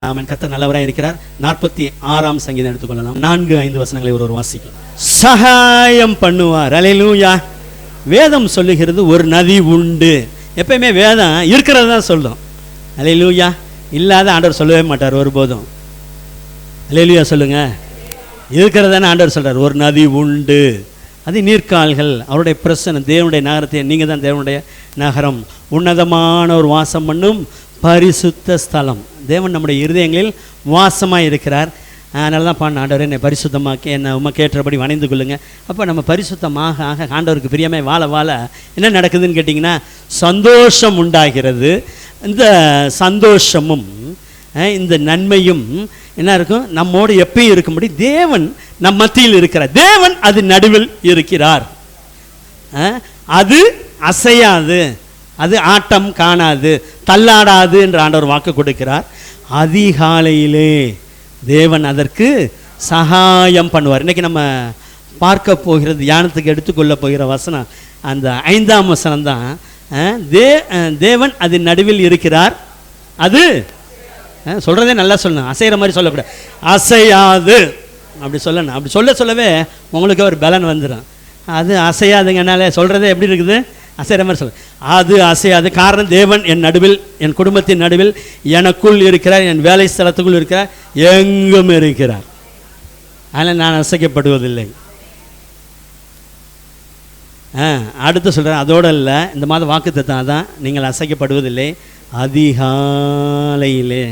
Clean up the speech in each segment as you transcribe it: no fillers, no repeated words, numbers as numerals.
அவன் கர்த்தர் நல்லவராய் இருக்கிறார். 46ஆம் சங்கீதம் எடுத்துக்கொள்ளலாம். 4-5 வசனங்களை ஒரு வாசிக்கலாம். சகாயம் பண்ணுவார். அல்லேலூயா. வேதம் சொல்லுகிறது ஒரு நதி உண்டு. எப்பயுமே வேதம் இருக்கிறது தான் சொல்லும். அல்லேலூயா. இல்லாத ஆண்டவர் சொல்லவே மாட்டார் ஒருபோதும். அல்லேலூயா சொல்லுங்க. இருக்கிறதான ஆண்டவர் சொல்றார். ஒரு நதி உண்டு, அது நீர்க்கால்கள். அவருடைய பிரசன்னம், தேவனுடைய நகரத்தை, நீங்கள் தான் தேவனுடைய நகரம், உன்னதமான ஒரு வாசம் பண்ணும் பரிசுத்த ஸ்தலம். தேவன் நம்முடைய இருதயங்களில் வாசமாக இருக்கிறார். அதனால தான் பாடின, ஆண்டவர் என்னை பரிசுத்தமாக்கி என்னை உமக்கேற்றபடி வணைந்து கொள்ளுங்க. அப்போ நம்ம பரிசுத்தமாக ஆக ஆண்டவருக்கு பிரியமாக வாழ வாழ என்ன நடக்குதுன்னு கேட்டிங்கன்னா, சந்தோஷம் உண்டாகிறது. இந்த சந்தோஷமும் இந்த நன்மையும் என்ன இருக்கும், நம்மோடு எப்பயும் இருக்கும்படி தேவன் நம் மத்தியில் இருக்கிறார். தேவன் அது நடுவில் இருக்கிறார். அது அசையாது, அது ஆட்டம் காணாது, தள்ளாடாது என்று ஆண்டவர் வாக்கு கொடுக்கிறார். அதிகாலையிலே தேவன் அதற்கு சகாயம் பண்ணுவார். இன்றைக்கி நம்ம பார்க்க போகிறது, தியானத்துக்கு எடுத்துக்கொள்ள போகிற வசனம் அந்த 5ஆம் வசனம் தான். தேவன் அது நடுவில் இருக்கிறார். அது சொல்கிறதே நல்லா சொல்லணும், அசைகிற மாதிரி சொல்லக்கூடாது, அசையாது அப்படி சொல்லணும். அப்படி சொல்லவே உங்களுக்கு ஒரு பலன் வந்துடும். அது அசையாதுங்கனால சொல்கிறதே எப்படி இருக்குது, அசைகிற மாதிரி சொல்ல. அது அசையாது. காரணம், தேவன் என் நடுவில், என் குடும்பத்தின் நடுவில், எனக்குள் இருக்கிறார், என் வேலை ஸ்தலத்துக்குள் இருக்கிறார், எங்கும் இருக்கிறார். அதனால் நான் அசைக்கப்படுவதில்லை. அடுத்து சொல்கிறேன், அதோடு இல்லை, இந்த மாதம் வாக்குத்தத்தம் தான், நீங்கள் அசைக்கப்படுவதில்லை. அதிகாலையிலே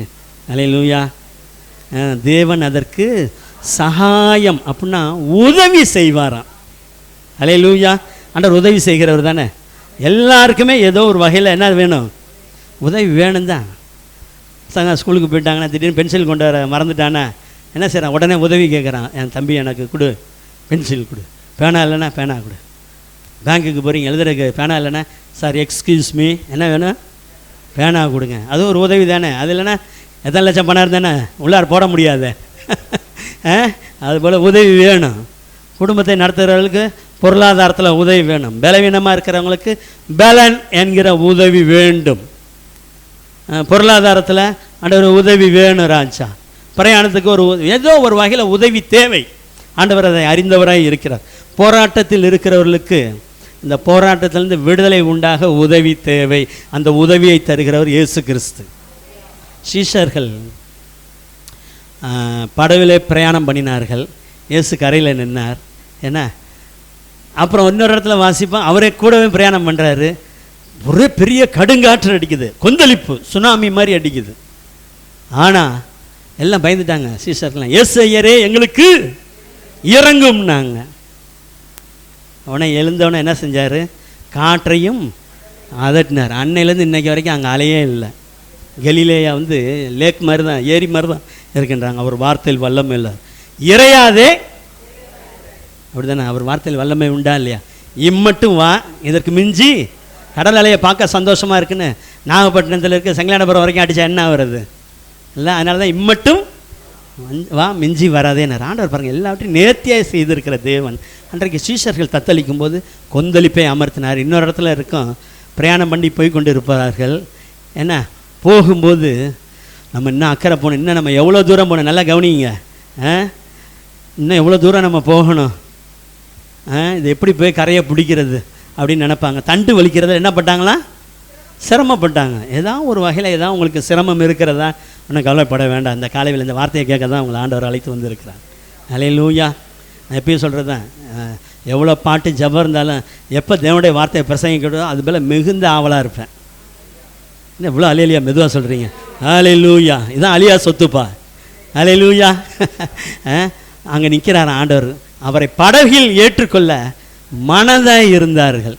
அல்லேலூயா தேவன் அதற்கு சகாயம் அப்படின்னா உதவி செய்வாராம். அல்லேலூயா. ஆண்டவர் உதவி செய்கிறவர் தானே. எல்லாருக்குமே ஏதோ ஒரு வகையில் என்ன வேணும், உதவி வேணும் தான். பசங்க ஸ்கூலுக்கு போயிட்டாங்கன்னா திடீர்னு பென்சில் கொண்டு வர மறந்துட்டானா என்ன செய்கிறான், உடனே உதவி கேட்குறான். என் தம்பி எனக்கு கொடு, பென்சில் கொடு. பேனா இல்லைன்னா பேனா கொடு. பேங்க்குக்கு போகிறீங்க, எழுதுறதுக்கு பேனா இல்லைன்னா, சார் எக்ஸ்கியூஸ் மீ, என்ன வேணும், பேனா கொடுங்க. அதுவும் ஒரு உதவி தானே. அது இல்லைன்னா எத்தனை லட்சம் பணம் இருந்தானே உள்ளார போட முடியாது. அதுபோல் உதவி வேணும். குடும்பத்தை நடத்துகிறவர்களுக்கு பொருளாதாரத்தில் உதவி வேணும். பலவீனமாக இருக்கிறவங்களுக்கு பலன் என்கிற உதவி வேண்டும். பொருளாதாரத்தில் ஆண்டவர் உதவி வேணும் ராஜா. பிரயாணத்துக்கு ஒரு ஏதோ ஒரு வகையில் உதவி தேவை. ஆண்டவர் அதை அறிந்தவராக இருக்கிறார். போராட்டத்தில் இருக்கிறவர்களுக்கு இந்த போராட்டத்திலிருந்து விடுதலை உண்டாக உதவி தேவை. அந்த உதவியை தருகிறவர் இயேசு கிறிஸ்து. சீஷர்கள் படவிலே பிரயாணம் பண்ணினார்கள். இயேசு கரையில் நின்னார். என்ன, அப்புறம் இன்னொரு இடத்துல வாசிப்போம், அவரே கூடவே பிரயாணம் பண்ணுறாரு. ஒரே பெரிய கடுங்காற்று அடிக்குது, கொந்தளிப்பு, சுனாமி மாதிரி அடிக்குது. ஆனால் எல்லாம் பயந்துட்டாங்க சீஷர்கள்லாம். இயேசு ஐயரே எங்களுக்கு இறங்கும்னாங்க. அவனை எழுந்தவனை என்ன செஞ்சார், காற்றையும் அதட்டினார். அன்னையிலேருந்து இன்றைக்கி வரைக்கும் அங்கே அலையே இல்லை. கலிலேயா லேக் மாதிரி தான், ஏரி மாதிரி தான் இருக்கின்றாங்க. அவர் வார்த்தையில் வல்லமை இல்லை. இறையாதே அப்படி தானே, அவர் வார்த்தையில் வல்லமை உண்டா இல்லையா. இம்மட்டும் வா, இதற்கு மிஞ்சி கடல் அலையை பார்க்க சந்தோஷமாக இருக்குன்னு நாகப்பட்டினத்தில் இருக்க செங்கலானபுரம் வரைக்கும் அடித்தா என்ன வருது இல்லை. அதனால தான் இம்மட்டும் வா, மிஞ்சி வராதேன்னு ஆண்டவர் பாருங்கள். எல்லாவற்றையும் நேர்த்தியாக செய்திருக்கிற தேவன் அன்றைக்கு சீஷர்கள் தத்தளிக்கும் போது கொந்தளிப்பை அமர்த்தினார். இன்னொரு இடத்துல இருக்கும், பிரயாணம் பண்ணி போய் கொண்டு இருப்பார்கள். என்ன, போகும்போது நம்ம இன்னும் அக்கறை போகணும், இன்னும் நம்ம எவ்வளோ தூரம் போகணும், நல்லா கவனிங்க, இன்னும் எவ்வளோ தூரம் நம்ம போகணும், இது எப்படி போய் கரையை பிடிக்கிறது அப்படின்னு நினைப்பாங்க. தண்டு வலிக்கிறத என்ன பண்ணாங்களா, சிரமப்பட்டாங்க. ஏதாவது ஒரு வகையில் ஏதாவது உங்களுக்கு சிரமம் இருக்கிறதா, ஒன்றும் கவலைப்பட வேண்டாம். இந்த காலையில் இந்த வார்த்தையை கேட்க தான் உங்களை ஆண்டவர் அழைத்து வந்திருக்கிறார். அல்லேலூயா. நான் எப்பயும் சொல்கிறது தான், எவ்வளோ பாட்டு ஜபம் இருந்தாலும் எப்போ தேவனுடைய வார்த்தையை பிரசங்கிக்கிறதோ அது போல் மிகுந்த ஆவலாக இருப்பேன். என்ன இவ்வளோ அலையிலியா மெதுவாக சொல்கிறீங்க. அல்லேலூயா. இதுதான் அலியா சொத்துப்பா. அல்லேலூயா. அங்கே நிற்கிறார் ஆண்டவர். அவரை படகில் ஏற்றுக்கொள்ள மனதாக இருந்தார்கள்.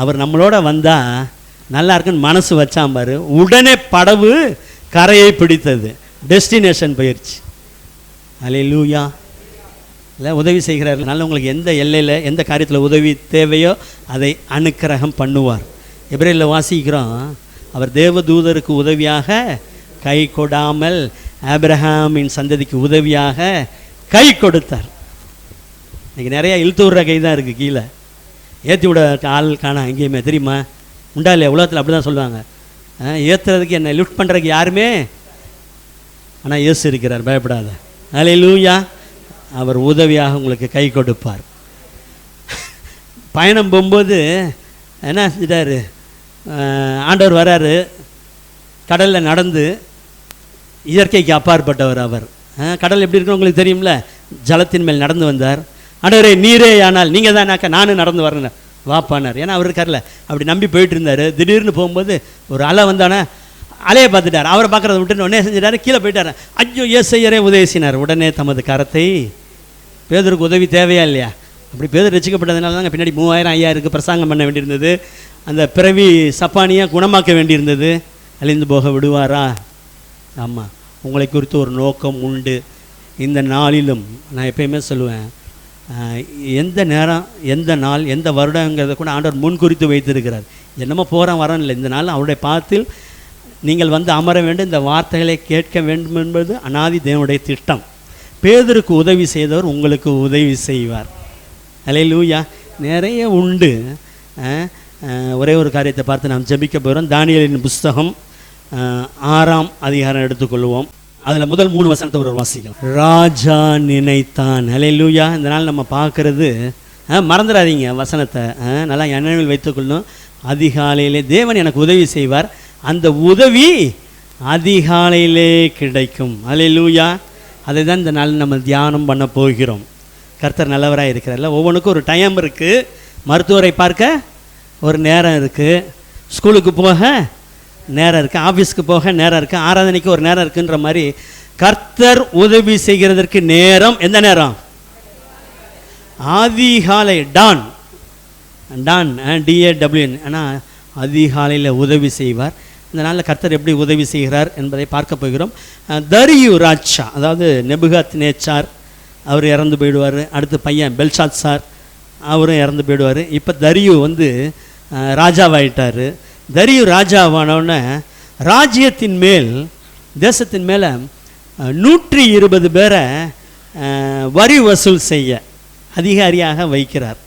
அவர் நம்மளோட வந்தால் நல்லா இருக்குன்னு மனசு வச்சான் பாரு, உடனே படகு கரையை பிடித்தது, டெஸ்டினேஷன் போயிடுச்சு. அல்லேலூயா. இல்லை, உதவி செய்கிறார்கள். நல்ல உங்களுக்கு எந்த எல்லையில் எந்த காரியத்தில் உதவி தேவையோ அதை அனுக்கிரகம் பண்ணுவார். எபிரேயரில் வாசிக்கிறோம், அவர் தேவதூதருக்கு உதவியாக கை கொடாமல் ஆபிரகாமின் சந்ததிக்கு உதவியாக கை கொடுத்தார். இன்றைக்கி நிறையா இழுத்து விடுற கை தான் இருக்குது, கீழே ஏற்றி விட ஆள் காணா எங்கேயுமே, தெரியுமா? உண்டா இல்லையா? உலகத்தில் அப்படி தான் சொல்லுவாங்க. ஏற்றுறதுக்கு என்னை லிஃப்ட் பண்ணுறதுக்கு யாருமே ஆனால் இயேசு இருக்கிறார், பயப்படாத. அல்லேலூயா. அவர் உதவியாக உங்களுக்கு கை கொடுப்பார். பயணம் போகும்போது என்ன செஞ்சிட்டாரு, ஆண்டவர் வராரு, கடலில் நடந்து, இயற்கைக்கு அப்பாற்பட்டவர் அவர். கடல் எப்படி இருக்குன்னு உங்களுக்கு தெரியும்ல, ஜலத்தின் மேல் நடந்து வந்தார். ஆண்டவரே நீரே ஆனால் நீங்கள் தானாக்கா நானும் நடந்து வரேன் வாப்பானார். ஏன்னா அவர் இருக்கார்ல, அப்படி நம்பி போயிட்டு இருந்தார். திடீர்னு போகும்போது ஒரு அலை வந்தானே, அலையை பார்த்துட்டார். அவரை பார்க்குறத விட்டு உடனே செஞ்சிட்டாரு, கீழே போயிட்டார். ஐயோ ஏசையரே உதவிசினார். உடனே தமது கரத்தை, பேதருக்கு உதவி தேவையா இல்லையா? அப்படி பேதர் ரசிக்கப்பட்டதுனால தாங்க பின்னாடி 3000 5000 பிரசங்கம் பண்ண வேண்டியிருந்தது. அந்த பிறவி சப்பானியை குணமாக்க வேண்டியிருந்தது. அழிந்து போக விடுவாரா? ஆமாம், உங்களை குறித்து ஒரு நோக்கம் உண்டு. இந்த நாளிலும் நான் எப்பயுமே சொல்லுவேன், எந்த நேரம், எந்த நாள், எந்த வருடங்கிறத கூட ஆண்டவர் முன் குறித்து வைத்திருக்கிறார். என்னமோ போகிறேன் வரேன் இல்லை, இந்த நாள் அவருடைய பாதத்தில் நீங்கள் வந்து அமர வேண்டும், இந்த வார்த்தைகளை கேட்க வேண்டும் என்பது அநாதி தேவனுடைய திட்டம். பேதருக்கு உதவி செய்தவர் உங்களுக்கு உதவி செய்வார். அல்லேலூயா. நிறைய உண்டு. ஒரே ஒரு காரியத்தை பார்த்து நாம் ஜெபிக்க போகிறோம். தானியேலின் புஸ்தகம் 6ஆம் அதிகாரம் எடுத்துக்கொள்வோம். அதில் முதல் 3 வசனத்தை ஒரு வாசிக்கலாம். ராஜா நினைத்தான். அல்லேலூயா. இந்த நாள் நம்ம பார்க்குறது, மறந்துடாதீங்க வசனத்தை, நல்லா நினைவில் வைத்துக்கொள்ளணும். அதிகாலையிலே தேவன் எனக்கு உதவி செய்வார், அந்த உதவி அதிகாலையிலே கிடைக்கும். அல்லேலூயா. அதை தான் இந்த நாள் நம்ம தியானம் பண்ண போகிறோம். கர்த்தர் நல்லவராக இருக்கிறார்ல. ஒவ்வொன்றுக்கும் ஒரு டைம் இருக்குது. மருத்துவரை பார்க்க ஒரு நேரம் இருக்குது, ஸ்கூலுக்கு போக நேரம் இருக்குது, ஆஃபீஸ்க்கு போக நேரம் இருக்குது, ஆராதனைக்கு ஒரு நேரம் இருக்குன்ற மாதிரி கர்த்தர் உதவி செய்கிறதற்கு நேரம். எந்த நேரம்? அதிகாலை. Dawn, dawn, DAWN. ஆனால் அதிகாலையில் உதவி செய்வார். இந்த நாளில் கர்த்தர் எப்படி உதவி செய்கிறார் என்பதை பார்க்க போகிறோம். தரியு ராஜா, அதாவது நெபுகாத் நேச்சார், அவர் இறந்து போயிடுவார். அடுத்து பையன் பெல்ஷாத்சார், அவரும் இறந்து போயிடுவார். இப்போ தரியு வந்து ராஜாவாயிட்டார். தரியு ராஜாவானோடனே ராஜ்யத்தின் மேல், தேசத்தின் மேலே 120 பேரை வரி வசூல் செய்ய அதிகாரியாக வைக்கிறார்.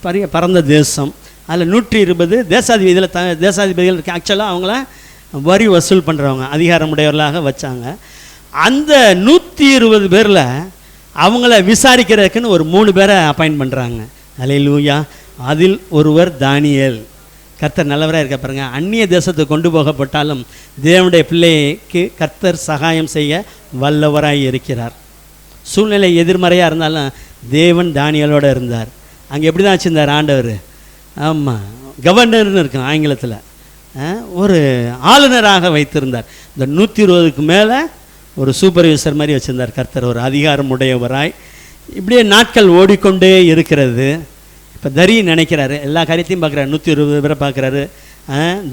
பெரிய பரந்த தேசம், அதில் 120 தேசாதிபதியில் தேசாதிபதிகள் இருக்கு. ஆக்சுவலாக அவங்கள வரி வசூல் பண்ணுறவங்க, அதிகாரமுடையவர்களாக வச்சாங்க. அந்த 120 பேரில் அவங்கள விசாரிக்கிறதுக்குன்னு ஒரு 3 பேரை அப்பாயிண்ட் பண்ணுறாங்க. அல்லேலூயா. அதில் ஒருவர் தானியேல். கர்த்தர் நல்லவராக இருக்க பாருங்க. அந்நிய தேசத்துக்கு கொண்டு போகப்பட்டாலும் தேவனுடைய பிள்ளைக்கு கர்த்தர் சகாயம் செய்ய வல்லவராய் இருக்கிறார். சூழ்நிலை எதிர்மறையாக இருந்தாலும் தேவன் தானியேலோடு இருந்தார். அங்கே எப்படி தான் வச்சுருந்தார் ஆண்டவர்? ஆமாம், கவர்னர்னு இருக்கும் ஆங்கிலத்தில், ஒரு ஆளுநராக வைத்திருந்தார். இந்த 120க்கு மேலே ஒரு சூப்பர்வைசர் மாதிரி வச்சுருந்தார் கர்த்தர், ஒரு அதிகாரம் உடையவராய். இப்படியே நாட்கள் ஓடிக்கொண்டே இருக்கிறது. இப்போ தரிய நினைக்கிறாரு, எல்லா காரியத்தையும் பார்க்குறாரு, 120 பேரை பார்க்குறாரு,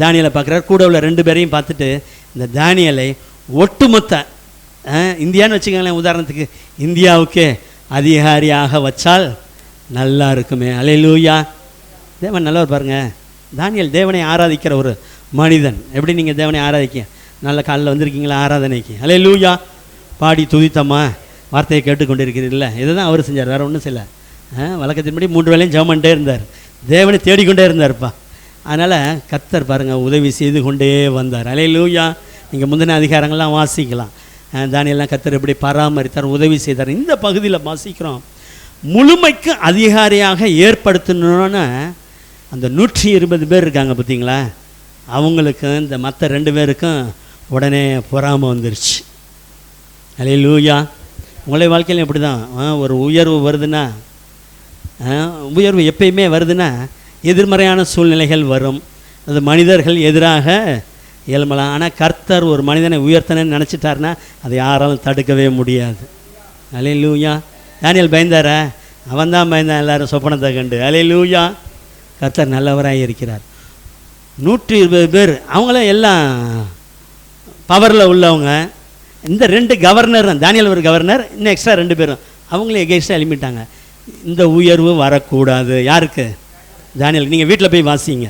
தானியலை பார்க்குறாரு. கூட உள்ள 2 பேரையும் பார்த்துட்டு இந்த தானியலை ஒட்டுமொத்த இந்தியான்னு வச்சுக்கோங்களேன், உதாரணத்துக்கு இந்தியாவுக்கே அதிகாரியாக வச்சால் நல்லா இருக்குமே. அல்லேலூயா. தேவன் நல்லவர் பாருங்க. தானியல் தேவனை ஆராதிக்கிற ஒரு மனிதன். எப்படி நீங்கள் தேவனை ஆராதிக்க? நல்ல காலில் வந்திருக்கீங்களா ஆராதனைக்கு? அல்லேலூயா. பாடி துதித்தம்மா, வார்த்தையை கேட்டுக்கொண்டு இருக்கிறீர்கள, இதை தான் அவர் செஞ்சார், வேறு ஒன்றும் செய்யலை. வழக்கத்தின்படி 3 வேளையும் ஜெபம் பண்ணிட்டே இருந்தார், தேவனை தேடிக்கொண்டே இருந்தார்ப்பா. அதனால் கர்த்தர் பாருங்கள் உதவி செய்து கொண்டே வந்தார். அல்லேலூயா. நீங்கள் முந்தின அதிகாரங்கள்லாம் வாசிக்கலாம். தானியெல்லாம் கர்த்தர் எப்படி பராமரித்தார், உதவி செய்தார். இந்த பகுதியில் வாசிக்கிறோம். முழுமைக்கு அதிகாரியாக ஏற்படுத்தணுன்னு அந்த 120 பேர் இருக்காங்க பார்த்தீங்களா, அவங்களுக்கும் இந்த மற்ற 2 பேருக்கும் உடனே பொறாமை வந்துருச்சு. அல்லேலூயா. உங்களுடைய வாழ்க்கையில் எப்படி தான் ஒரு உயர்வு வருதுன்னா, உயர்வு எப்பயுமே வருதுன்னா எதிர்மறையான சூழ்நிலைகள் வரும், அது மனிதர்கள் எதிராக எழுமலாம். ஆனால் கர்த்தர் ஒரு மனிதனை உயர்த்தணும்னு நினச்சிட்டாருன்னா அதை யாராலும் தடுக்கவே முடியாது. அல்லேலூயா. தானியேல் பயந்தாரா? அவன் தான் பயந்தான் எல்லாரும் சொப்பனத்தை கண்டு. அல்லேலூயா. கர்த்தர் நல்லவராக இருக்கிறார். 120 பேர், அவங்களும் எல்லாம் பவரில் உள்ளவங்க. இந்த 2 கவர்னர், தானியேல் ஒரு கவர்னர், இன்னும் எக்ஸ்ட்ரா 2 பேரும் அவங்களே எகெயின்ஸ்டாக எழுப்பிட்டாங்க. இந்த உயர்வு வரக்கூடாது. யாருக்கு? தானியேல். நீங்கள் வீட்டில் போய் வாசிங்க.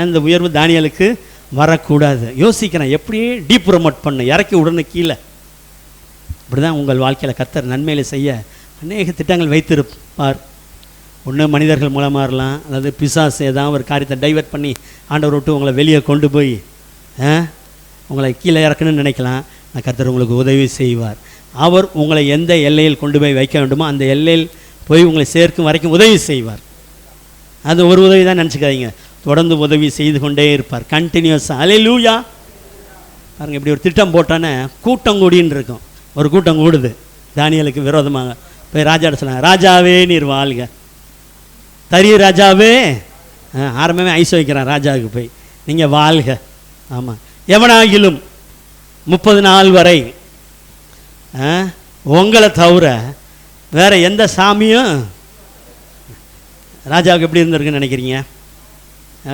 இந்த உயர்வு தானியேலுக்கு வரக்கூடாது. யோசிக்கிறேன் எப்படி டீப் ப்ரொமோட் பண்ண, இறக்கி உடனே கீழே. இப்படி தான் உங்கள் வாழ்க்கையில் கர்த்தர் நன்மையில செய்ய அநேக திட்டங்கள் வைத்திருப்பார். ஒன்று மனிதர்கள் மூலமாக இருக்கலாம், அதாவது பிசாசு ஏதாவது ஒரு காரியத்தை டைவர்ட் பண்ணி ஆண்டவர் விட்டு உங்களை வெளியே கொண்டு போய் உங்களை கீழே இறக்கணும்னு நினைக்கலாம். கர்த்தர் உங்களுக்கு உதவி செய்வார். அவர் உங்களை எந்த எல்லையில் கொண்டு போய் வைக்க வேண்டுமோ அந்த எல்லையில் போய் உங்களை சேர்க்கும் வரைக்கும் உதவி செய்வார். அது ஒரு உதவி தான் நினச்சிக்காதீங்க, தொடர்ந்து உதவி செய்து கொண்டே இருப்பார், கண்டினியூஸாக. அல்லேலூயா. பாருங்கள், இப்படி ஒரு திட்டம் போட்டானே கூட்டம் கூடின்னு இருக்கும். ஒரு கூட்டம் கூடுது தானியேலுக்கு விரோதமாக. போய் ராஜாட்ட சொன்னாங்க, ராஜாவே நீர் வாழ்க, தரிய ராஜாவே. ஆரம்பமே ஐஸ் வைக்கிறான் ராஜாவுக்கு, போய் நீங்கள் வாழ்க. ஆமாம், எவனாகிலும் 30 நாள் வரை உங்களை தவிர வேற எந்த சாமியும். ராஜாவுக்கு எப்படி இருந்திருக்குன்னு நினைக்கிறீங்க?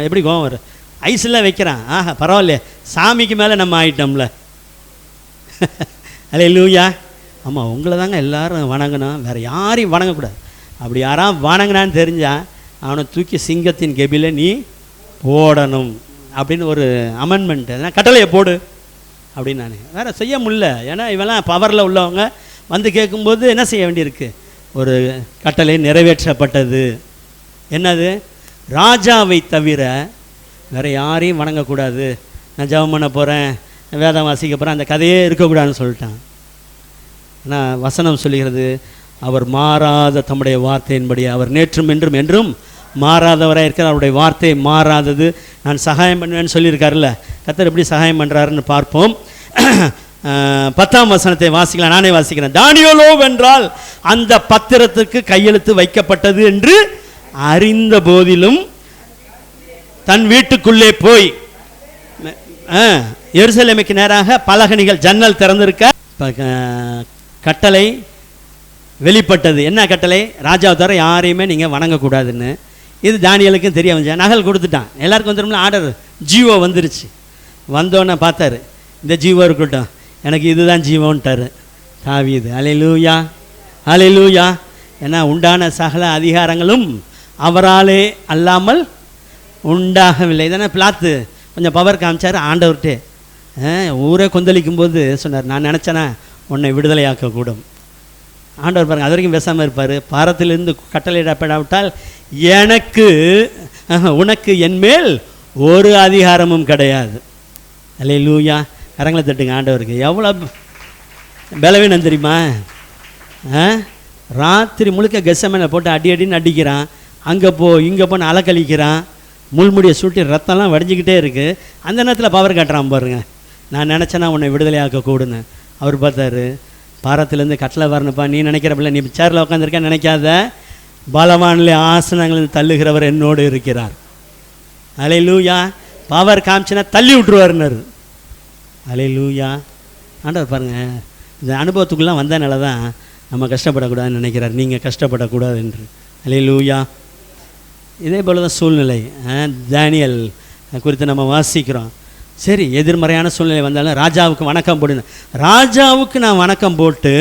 எப்படி கோவம் வரும்? ஐஸ்லாம் வைக்கிறான். ஆஹா, பரவாயில்லையே, சாமிக்கு மேலே நம்ம ஆயிட்டோம்ல. அல்லேலூயா. ஆமாம், உங்களை தாங்க எல்லாரும் வணங்கணும், வேறு யாரையும் வணங்கக்கூடாது. அப்படி யாராவது வணங்கினான்னு தெரிஞ்சால் அவனை தூக்கி சிங்கத்தின் கெபில நீ போடணும் அப்படின்னு ஒரு அமெண்ட்மெண்ட், அதனால் கட்டளையை போடு அப்படின்னு. நான் வேறு செய்ய முடியல, ஏன்னா இவெல்லாம் பவரில் உள்ளவங்க வந்து கேட்கும்போது என்ன செய்ய வேண்டியிருக்கு? ஒரு கட்டளை நிறைவேற்றப்பட்டது. என்னது? ராஜாவை தவிர வேறு யாரையும் வணங்கக்கூடாது. நான் ஜெபம் பண்ண போகிறேன், வேதம் வாசிக்க போகிறேன், அந்த கதையே இருக்கக்கூடாதுன்னு சொல்லிட்டான். ஆனால் வசனம் சொல்லுகிறது, அவர் மாறாத தம்முடைய வார்த்தையின்படி அவர் நேற்றும் என்றும் என்றும் மாறாதவராக இருக்கிற அவருடைய வார்த்தை மாறாதது. நான் சகாயம் பண்ணுவேன்னு சொல்லியிருக்காருல்ல, கர்த்தர் எப்படி சகாயம் பண்ணுறாருன்னு பார்ப்போம். 10ஆம் வசனத்தை வாசிக்கலாம், நானே வாசிக்கிறேன். தானியேலோ வென்றால் அந்த பத்திரத்துக்கு கையெழுத்து வைக்கப்பட்டது என்று அறிந்த போதிலும் தன் வீட்டுக்குள்ளே போய் எருசலேமுக்கு நேராக பலகணிகள் ஜன்னல் திறந்திருக்க கட்டளை வெளிப்பட்டது. என்ன கட்டளை? ராஜாவை தவிர யாரையுமே நீங்கள் வணங்கக்கூடாதுன்னு. இது தானியேலுக்கும் தெரிய வந்து நகல் கொடுத்துட்டான். எல்லாருக்கும் வந்துடும்ல ஆர்டர், ஜீவோ வந்துருச்சு. வந்தோன்னே பார்த்தாரு, இந்த ஜீவோ இருக்கட்டும், எனக்கு இதுதான் ஜீவோன்ட்டார் தாவீது. அல்லேலூயா, அல்லேலூயா. ஏன்னா உண்டான சகல அதிகாரங்களும் அவராலே அல்லாமல் உண்டாகவில்லை. இதென்ன பிளாத்து கொஞ்சம் பவர் காமிச்சார் ஆண்டவர்கிட்டே. ஊரே கொந்தளிக்கும் போது சொன்னார், நான் நினச்சேன்னா உன்னை விடுதலையாக்கக்கூடும். ஆண்டவர் பாருங்கள், அது வரைக்கும் பேசாமல் இருப்பார். பாரத்திலிருந்து கட்டளையிடப்படாவிட்டால் எனக்கு உனக்கு என்மேல் ஒரு அதிகாரமும் கிடையாது. அல்லேலூயா. கரங்களை தட்டுங்க ஆண்டவருக்கு. எவ்வளோ பலவீனம் தெரியுமா? ராத்திரி முழுக்க கெசமேனை போட்டு அடி அடின்னு அடிக்கிறான், அங்கே போ இங்கே போன்னு அலக்கழிக்கிறான், முள்முடியை சுட்டி ரத்தம்லாம் வடிஞ்சிக்கிட்டே இருக்குது. அந்த நேரத்தில் பவர் காட்டுறான் பாருங்க, நான் நினச்சேன்னா உன்னை விடுதலையாக்க கூடுன்னு. அவர் பார்த்தாரு, பாரத்திலேருந்து கட்டளை வரணுப்பா, நீ நினைக்கிறப்பில்ல, நீ சேரில் உட்காந்துருக்க நினைக்காத, பலவானிலே ஆசனங்களில் தள்ளுகிறவர் என்னோடு இருக்கிறார். அல்லேலூயா. பவர் காமிச்சுன்னா தள்ளி விட்டுருவாருன்னாரு. அல்லேலூயா. ஆண்டவர் பாருங்கள், இந்த அனுபவத்துக்குள்ளே வந்தனால தான் நம்ம கஷ்டப்படக்கூடாதுன்னு நினைக்கிறார், நீங்கள் கஷ்டப்படக்கூடாது என்று. அல்லேலூயா. இதே போல் தான் சூழ்நிலை. தானியேல் குறித்து நம்ம வாசிக்கிறோம். சரி, எதிர்மறையான சூழ்நிலை வந்தாலும் ராஜாவுக்கு வணக்கம் போடுன்னு. ராஜாவுக்கு நான் வணக்கம் போட்டு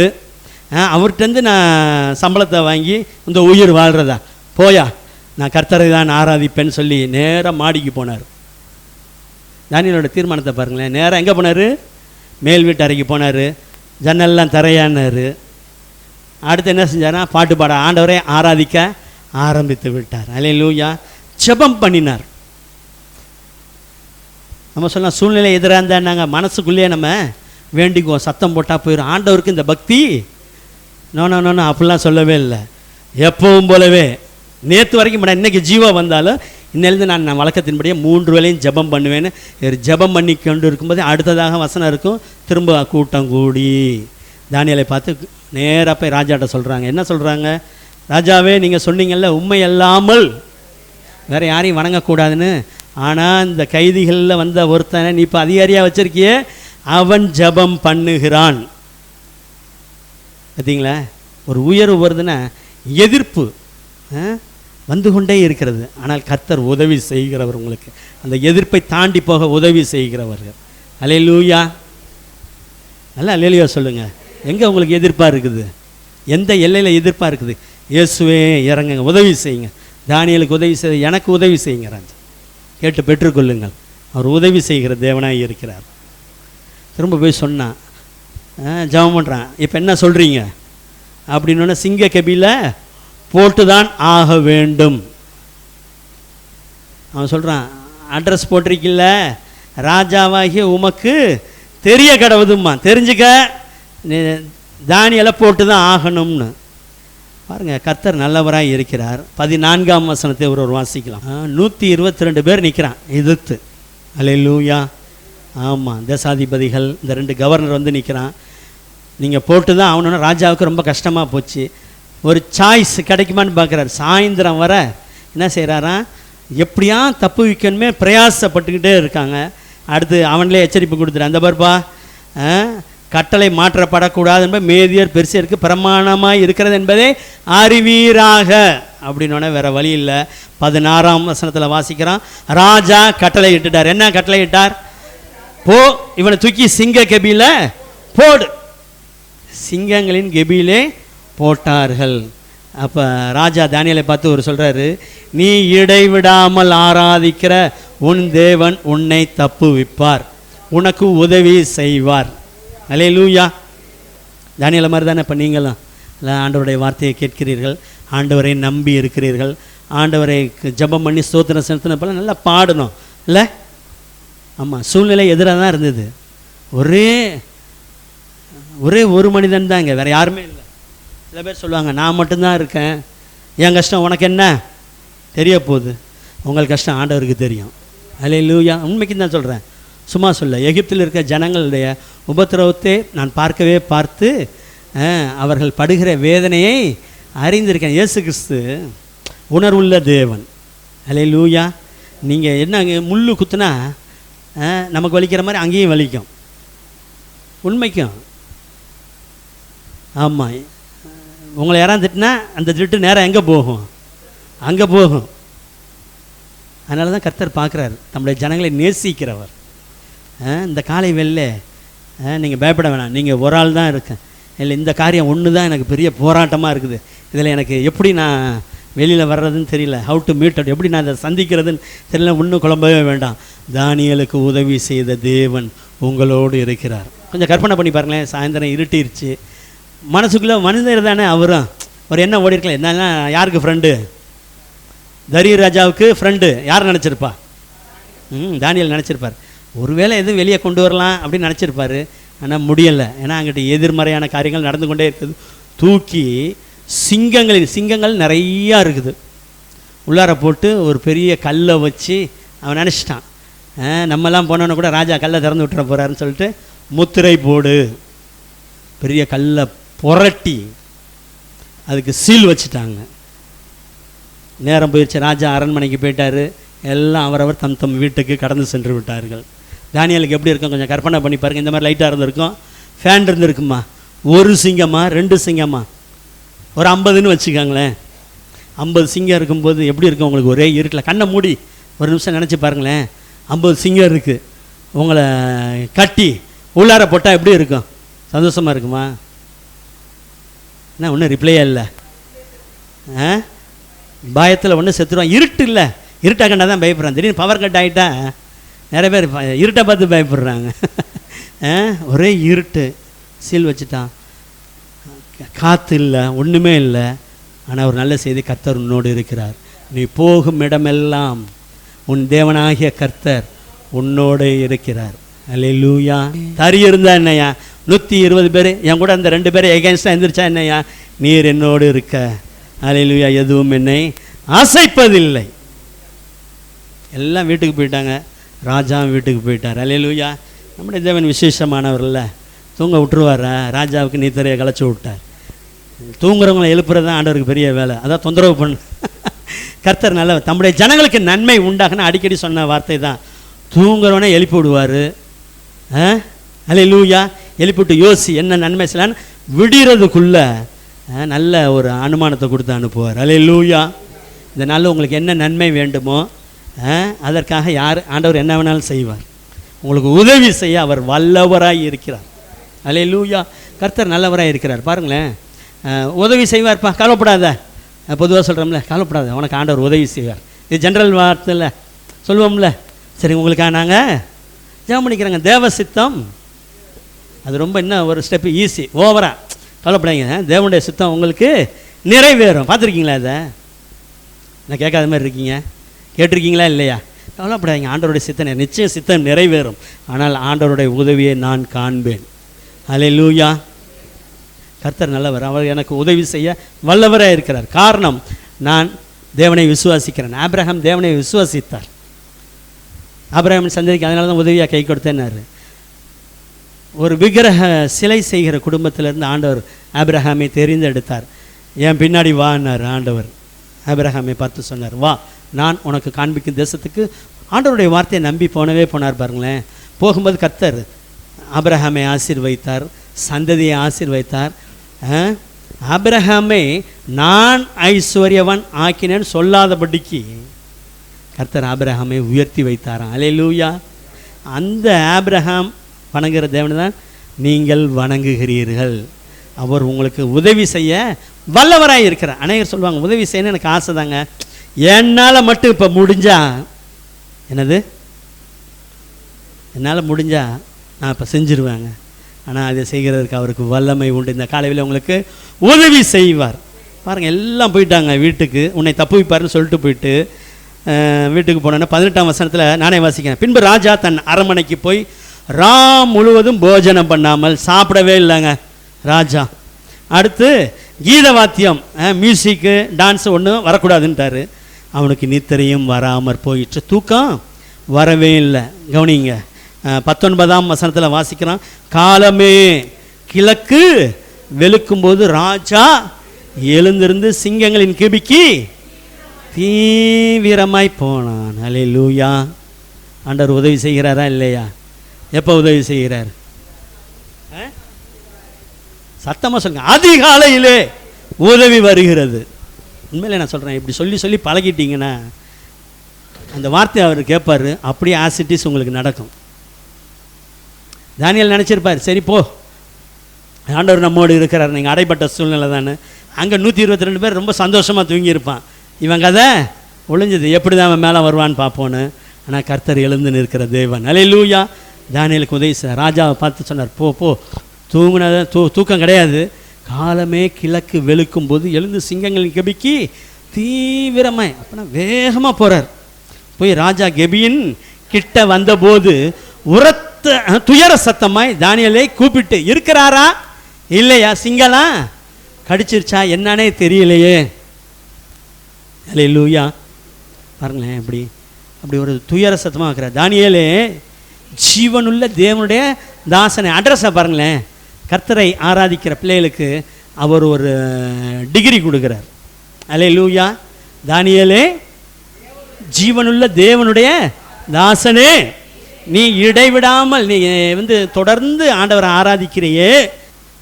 அவர்கிட்டருந்து நான் சம்பளத்தை வாங்கி இந்த உயிர் வாழ்கிறதா? போயா, நான் கர்த்தரை தான் ஆராதிப்பேன்னு சொல்லி நேராக மாடிக்கு போனார். தானியேலோட தீர்மானத்தை பாருங்களேன். நேராக எங்கே போனார்? மேல் வீட்டு அறைக்கு போனார். ஜன்னல்லாம் தரையானார். அடுத்து என்ன செஞ்சார்னா பாட்டு பாட ஆண்டவரை ஆராதிக்க ஆரம்பித்து விட்டார். அல்லேலூயா. ஜெபம் பண்ணினார். நம்ம சொல்லலாம், சூழ்நிலை எதிராக இருந்தால் நாங்கள் மனசுக்குள்ளேயே நம்ம வேண்டிக்குவோம், சத்தம் போட்டால் போயிடும். ஆண்டவருக்கு இந்த பக்தி நோ அப்படிலாம் சொல்லவே இல்லை. எப்பவும் போலவே நேற்று வரைக்கும் இன்றைக்கி ஜீவா வந்தாலும் இன்னிலேருந்து நான் வழக்கத்தின்படியே 3 வேளையும் ஜெபம் பண்ணுவேன்னு ஜெபம் பண்ணி கொண்டு இருக்கும்போது அடுத்ததாக வசனம் இருக்கும், திரும்ப கூட்டம் கூடி. தானியேலை பார்த்து நேராக போய் ராஜாட்ட சொல்கிறாங்க. என்ன சொல்கிறாங்க? ராஜாவே, நீங்கள் சொன்னீங்கல்ல உண்மை அல்லாமல் வேறு யாரையும் வணங்கக்கூடாதுன்னு. ஆனால் இந்த கைதிகளில் வந்த ஒருத்தனை நீ இப்போ அதிகாரியாக வச்சிருக்கியே, அவன் ஜெபம் பண்ணுகிறான். பார்த்தீங்களா? ஒரு உயர்வு வருதுன்னா எதிர்ப்பு வந்து கொண்டே இருக்கிறது. ஆனால் கர்த்தர் உதவி செய்கிறவர், உங்களுக்கு அந்த எதிர்ப்பை தாண்டி போக உதவி செய்கிறவர்கள். அல்லேலூயா. நல்லா அல்லேலூயா சொல்லுங்கள். எங்கே உங்களுக்கு எதிர்ப்பாக இருக்குது? எந்த எல்லையில் எதிர்ப்பாக இருக்குது? இயேசுவே இறங்குங்க, உதவி செய்யுங்க. தானியேலுக்கு உதவி செய்ய, எனக்கு உதவி செய்யுங்க ராஜா. கேட்டு பெற்றுக்கொள்ளுங்கள், அவர் உதவி செய்கிற தேவனாக இருக்கிறார். திரும்ப போய் சொன்னான், ஜெபம் பண்ணுறான். இப்போ என்ன சொல்கிறீங்க அப்படின்னோடனே, சிங்க கெபியில் போட்டு தான் ஆக வேண்டும். அவன் சொல்கிறான், அட்ரஸ் போட்டிருக்கில்ல, ராஜாவாகிய உமக்கு தெரிய கடவுதும்மா, தெரிஞ்சுக்க தானியலை போட்டு தான் ஆகணும்னு. பாருங்கள், கர்த்தர் நல்லவராக இருக்கிறார். 14ஆம் வசனத்தை ஒரு வாசிக்கலாம். 122 பேர் நிற்கிறான் எதிர்த்து. அல்லேலூயா. ஆமாம், தேசாதிபதிகள், இந்த 2 கவர்னர் வந்து நிற்கிறான். நீங்கள் போட்டு தான் ஆகணும்னா ராஜாவுக்கு ரொம்ப கஷ்டமாக போச்சு. ஒரு சாய்ஸ் கிடைக்குமான்னு பார்க்குறாரு. சாயந்தரம் வர என்ன செய்கிறாராம், எப்படியா தப்பு வைக்கணுமே பிரயாசப்பட்டுக்கிட்டே இருக்காங்க. அடுத்து அவன்லேயே எச்சரிப்பு கொடுத்துரு, அந்த பர்பா கட்டளை மாற்றப்படக்கூடாது என்பது மேதியர் பெருசியருக்கு பிரமாணமாக இருக்கிறது என்பதை அறிவீராக அப்படின்னோடனே வேறு வழி இல்லை. 16ஆம் வசனத்தில் வாசிக்கிறான், ராஜா கட்டளை இட்டுட்டார். என்ன கட்டளை இட்டார்? போ, இவனை தூக்கி சிங்க கெபியில் போடு. சிங்கங்களின் கெபியிலே போட்டார்கள். அப்போ ராஜா தானியேலை பார்த்து ஒரு சொல்கிறாரு, நீ இடைவிடாமல் ஆராதிக்கிற உன் தேவன் உன்னை தப்புவிப்பார், உனக்கு உதவி செய்வார். அல்லேலூயா. தானியேலை மாதிரி தானே இப்போ நீங்களும் இல்லை, ஆண்டவருடைய வார்த்தையை கேட்கிறீர்கள், ஆண்டவரை நம்பி இருக்கிறீர்கள், ஆண்டவரை ஜெபம் பண்ணி ஸ்தோத்திரம் செலுத்தின போல நல்லா பாடணும் இல்லை? ஆமாம், சூழ்நிலை எதிராக தான் இருந்தது. ஒரே ஒரு மனிதன் தான் இங்கே, வேறு யாருமே இல்லை. சில பேர் சொல்லுவாங்க, நான் மட்டும்தான் இருக்கேன், என் கஷ்டம் உனக்கு என்ன தெரிய போகுது? உங்கள் கஷ்டம் ஆண்டவருக்கு தெரியும். அல்லேலூயா. உண்மைக்கு தான் சொல்கிறேன், சும்மா சொல்ல. எகிப்தில் இருக்க ஜனங்களுடைய உபத்திரவத்தை நான் பார்த்து அவர்கள் படுகிற வேதனையை அறிந்திருக்கேன். இயேசு கிறிஸ்து உணர்வுள்ள தேவன். அல்லேலூயா. நீங்கள் என்ன முள்ளு குத்துனா நமக்கு வலிக்கிற மாதிரி அங்கேயும் வலிக்கும், உண்மைக்கும். ஆமாம், உங்களை யாராவது திட்டினா அந்த திட்டு நேரம் எங்கே போகும்? அங்கே போகும். அதனால தான் கர்த்தர் பார்க்குறாரு, நம்முடைய ஜனங்களை நேசிக்கிறவர். இந்த காலை வெளில நீங்கள் பயப்பட வேணாம், நீங்கள் ஒரு ஆள் தான் இருக்கேன், இல்லை இந்த காரியம் ஒன்று தான் எனக்கு பெரிய போராட்டமாக இருக்குது, இதில் எனக்கு எப்படி நான் வெளியில் வர்றதுன்னு தெரியல, ஹவு டு மீட் அவுட், எப்படி நான் அதை சந்திக்கிறதுன்னு தெரியல, ஒன்றும் குழம்பவே வேண்டாம். தானியேலுக்கு உதவி செய்த தேவன் உங்களோடு இருக்கிறார். கொஞ்சம் கற்பனை பண்ணி பாருங்களேன், சாயந்தரம் இருட்டிருச்சு, மனசுக்குள்ளே மனிதர் தானே அவரும் ஒரு என்ன ஓடி இருக்கலாம், என்னன்னா யாருக்கு ஃப்ரெண்டு? தரியு ராஜாவுக்கு ஃப்ரெண்டு யார் நினச்சிருப்பா? தானியேல் நினச்சிருப்பார். ஒருவேளை எதுவும் வெளியே கொண்டு வரலாம் அப்படின்னு நினச்சிருப்பார், ஆனால் முடியலை. ஏன்னா அங்கிட்ட எதிர்மறையான காரியங்கள் நடந்து கொண்டே இருக்குது. தூக்கி சிங்கங்கள் நிறையா இருக்குது, உள்ளார போட்டு ஒரு பெரிய கல்லை வச்சு அவன் நினச்சிட்டான், நம்மலாம் போனோன்னு கூட ராஜா கல்லை திறந்து விட்டுற போகிறாருன்னு சொல்லிட்டு முத்திரை போடு, பெரிய கல்லை புரட்டி அதுக்கு சீல் வச்சுட்டாங்க. நேரம் போயிடுச்சு, ராஜா அரண்மனைக்கு போயிட்டார். எல்லாம் அவரவர் தம் வீட்டுக்கு கடந்து சென்று விட்டார்கள். தானியேலுக்கு எப்படி இருக்கும் கொஞ்சம் கற்பனை பண்ணி பாருங்கள். இந்த மாதிரி லைட்டாக இருந்திருக்கும், ஃபேன் இருந்திருக்குமா, ஒரு சிங்கமா 2 சிங்கமா, ஒரு 50ன்னு வச்சுக்காங்களேன். 50 சிங்கம் இருக்கும்போது எப்படி இருக்கும் உங்களுக்கு? ஒரே இருட்டில் கண்ணை மூடி ஒரு நிமிஷம் நினச்சி பாருங்களேன். 50 சிங்கம் இருக்குது, உங்களை கட்டி உள்ளார போட்டால் எப்படி இருக்கும்? சந்தோஷமாக இருக்குமா? என்ன ஒன்றும் ரிப்ளையே இல்லை, பயத்தில் ஒன்று செத்துருவான். இருட்டு இல்லை, இருட்டாக கண்டா தான் பயப்படுறான். திடீர்னு பவர் கட் ஆகிட்டா நிறைய பேர் இருட்டை பார்த்து பயப்படுறாங்க. ஒரே இருட்டு, சீல் வச்சுட்டான், காற்று இல்லை, ஒன்றுமே இல்லை. ஆனால் ஒரு நல்ல செய்தி, கர்த்தர் உன்னோடு இருக்கிறார். நீ போகும் இடமெல்லாம் உன் தேவனாகிய கர்த்தர் உன்னோடு இருக்கிறார். அல்லேலூயா. தறி இருந்தா என்னையா, 120 பேர் என் கூட அந்த 2 பேரை எகென்ஸ்டாக எந்திரிச்சா என்னையா, நீர் என்னோடு இருக்க. அல்லேலூயா. எதுவும் என்னை அசைப்பதில்லை. எல்லாம் வீட்டுக்கு போயிட்டாங்க, ராஜாவும் வீட்டுக்கு போயிட்டார். அல்லேலூயா. நம்முடைய தேவன் விசேஷமானவர்ல, தூங்க விட்டுருவாரா? ராஜாவுக்கு நீத்தரையை கலைச்சி விட்டார். தூங்குறவங்களை எழுப்புறது தான் ஆண்டவருக்கு பெரிய வேலை, அதான் தொந்தரவு பண்ணு. கர்த்தர் நல்ல தம்முடைய ஜனங்களுக்கு நன்மை உண்டாகன்னு அடிக்கடி சொன்ன வார்த்தை தான். தூங்குறவனே எழுப்பி விடுவார். அல்லேலூயா. எழுப்பிவிட்டு யோசி என்ன நன்மை செய்யலான்னு விடுறதுக்குள்ள நல்ல ஒரு அனுமானத்தை கொடுத்து அனுப்புவார். அல்லேலூயா. இந்த நாளில் உங்களுக்கு என்ன நன்மை வேண்டுமோ அதற்காக ஆண்டவர் என்ன வேணாலும் செய்வார். உங்களுக்கு உதவி செய்ய அவர் வல்லவராய் இருக்கிறார். அல்லேலூயா. கர்த்தர் நல்லவராய் இருக்கிறார். பாருங்களேன், உதவி செய்வார்ப்பா, கவலைப்படாத. பொதுவாக சொல்கிறோம்ல, கவலைப்படாத, உனக்கு ஆண்டவர் உதவி செய்வார். இது ஜென்ரல் வார்த்தையில் சொல்லுவோம்ல. சரி, உங்களுக்காக நாங்கள் ஜெபம் பண்ணிக்கிறோங்க. தேவ சித்தம் அது ரொம்ப இன்னும் ஒரு ஸ்டெப்பு ஈஸி, ஓவராக கவலைப்படாதீங்க. தேவனுடைய சித்தம் உங்களுக்கு நிறைவேறும். பார்த்துருக்கீங்களா? அதை நான் கேட்காத மாதிரி இருக்கீங்க, கேட்டிருக்கீங்களா இல்லையா? கவலைப்படாதீங்க, ஆண்டவருடைய சித்தம் நிச்சயம் சித்தம் நிறைவேறும். ஆனால் ஆண்டவருடைய உதவியை நான் காண்பேன். அல்லேலூயா. கர்த்தர் நல்லவர், அவர் எனக்கு உதவி செய்ய வல்லவராக இருக்கிறார். காரணம், நான் தேவனை விசுவாசிக்கிறேன். ஆபிரகாம் தேவனை விசுவாசித்தார். ஆபிரகாமின் சந்ததிக்கு அதனால தான் உதவியாக கை கொடுத்தேன்னாரு. ஒரு விக்கிரக சிலை செய்கிற குடும்பத்திலேருந்து ஆண்டவர் ஆபிரகாமை தெரிந்தெடுத்தார். என் பின்னாடி வான்னார் ஆண்டவர். ஆபிரகாமை பார்த்து சொன்னார், வா, நான் உனக்கு காண்பிக்கும் தேசத்துக்கு. ஆண்டவருடைய வார்த்தையை நம்பி போனார் பாருங்களேன். போகும்போது கர்த்தர் ஆபிரகாமை ஆசீர்வதித்தார், சந்ததியை ஆசீர்வதித்தார். ஆபிரகாமை நான் ஐஸ்வர்யவன் ஆக்கினேன்னு சொல்லாதபடிக்கு கர்த்தர் ஆபிரகாமை உயர்த்தி வைத்தாராம். அல்லேலூயா. அந்த ஆபிரகாம் வணங்குகிற தேவனை தான் நீங்கள் வணங்குகிறீர்கள். அவர் உங்களுக்கு உதவி செய்ய வல்லவராக இருக்கிறார். அநேகர் சொல்லுவாங்க, உதவி செய்யணும்னு எனக்கு ஆசை தாங்க, என்னால் மட்டும் இப்போ முடிஞ்சா என்னது என்னால் முடிஞ்சா நான் இப்போ செஞ்சிருவேங்க. ஆனால் அதை செய்கிறதுக்கு அவருக்கு வல்லமை உண்டு. இந்த காலையில் உங்களுக்கு உதவி செய்வார். பாருங்கள், எல்லாம் போயிட்டாங்க வீட்டுக்கு, உன்னை தப்பு வைப்பாருன்னு சொல்லிட்டு போயிட்டு வீட்டுக்கு போனோன்னா 18ஆம் வசனத்தில் நானே வாசிக்கிறேன். பின்பு ராஜா தன் அரண்மனைக்கு போய் முழுவதும் போஜனம் பண்ணாமல் சாப்பிடவே இல்லைங்க ராஜா. அடுத்து கீத வாத்தியம், மியூசிக்கு, டான்ஸு ஒன்றும் வரக்கூடாதுன்ட்டார். அவனுக்கு நித்திரையும் வராமற் போயிற்று, தூக்கம் வரவே இல்லை. கவனிங்க, 19ஆம் வசனத்தில் வாசிக்கிறான். காலமே கிழக்கு வெளுக்கும்போது ராஜா எழுந்திருந்து சிங்கங்களின் கிபிக்கு தீவிரமாய் போனான். அல்லேலூயா. ஆண்டவர் உதவி செய்கிறாரா இல்லையா? எப்போ உதவி செய்கிறார்? சத்தமாக சொல்லுங்க, அதிகாலையிலே உதவி வருகிறது. உண்மையிலே நான் சொல்கிறேன், இப்படி சொல்லி சொல்லி பழகிட்டீங்கன்னா அந்த வார்த்தையை அவர் கேட்பார், அப்படியே ஆசிட்டிஸ் உங்களுக்கு நடக்கும். தானியேல் நினச்சிருப்பார், சரி போ, ஆண்டவர் நம்மோடு இருக்கிறார், நீங்கள் அடைப்பட்ட சூழ்நிலை தானே. அங்கே 122 பேர் ரொம்ப சந்தோஷமாக தூங்கியிருப்பான். இவன் கதை ஒளிஞ்சது, எப்படி தான் அவன் மேலே வருவான்னு பார்ப்போன்னு. ஆனால் கர்த்தர் எழுந்து நிற்கிற தேவன். அல்லேலூயா. தானியேலுக்கு உதவி ராஜாவை பார்த்து சொன்னார், போ போ, தூங்குனத தூக்கம் கிடையாது. காலமே கிழக்கு வெளுக்கும் போது எழுந்து சிங்கங்களின் கெபிக்கு தீவிரமாய், அப்படின்னா வேகமாக போகிறார். போய் ராஜா கெபியின் கிட்ட வந்தபோது உரத்த துயர சத்தமாய் தானியேலை கூப்பிட்டு, இருக்கிறாரா இல்லையா, சிங்கலாம் கடிச்சிருச்சா என்னன்னே தெரியலையே. அல்லேலூயா. பாருங்களேன், அப்படி ஒரு துயர சத்தமாக இருக்கிறார். தானியேலே ஜீவனுள்ள தேவனுடைய தாசனை. அட்ரஸை பாருங்களேன், கர்த்தரை ஆராதிக்கிற பிள்ளைகளுக்கு அவர் ஒரு டிகிரி கொடுக்குறார். அல்லேலூயா. தானியேலே ஜீவனுள்ள தேவனுடைய தாசனே, நீ இடைவிடாமல் நீ தொடர்ந்து ஆண்டவரை ஆராதிக்கிறையே.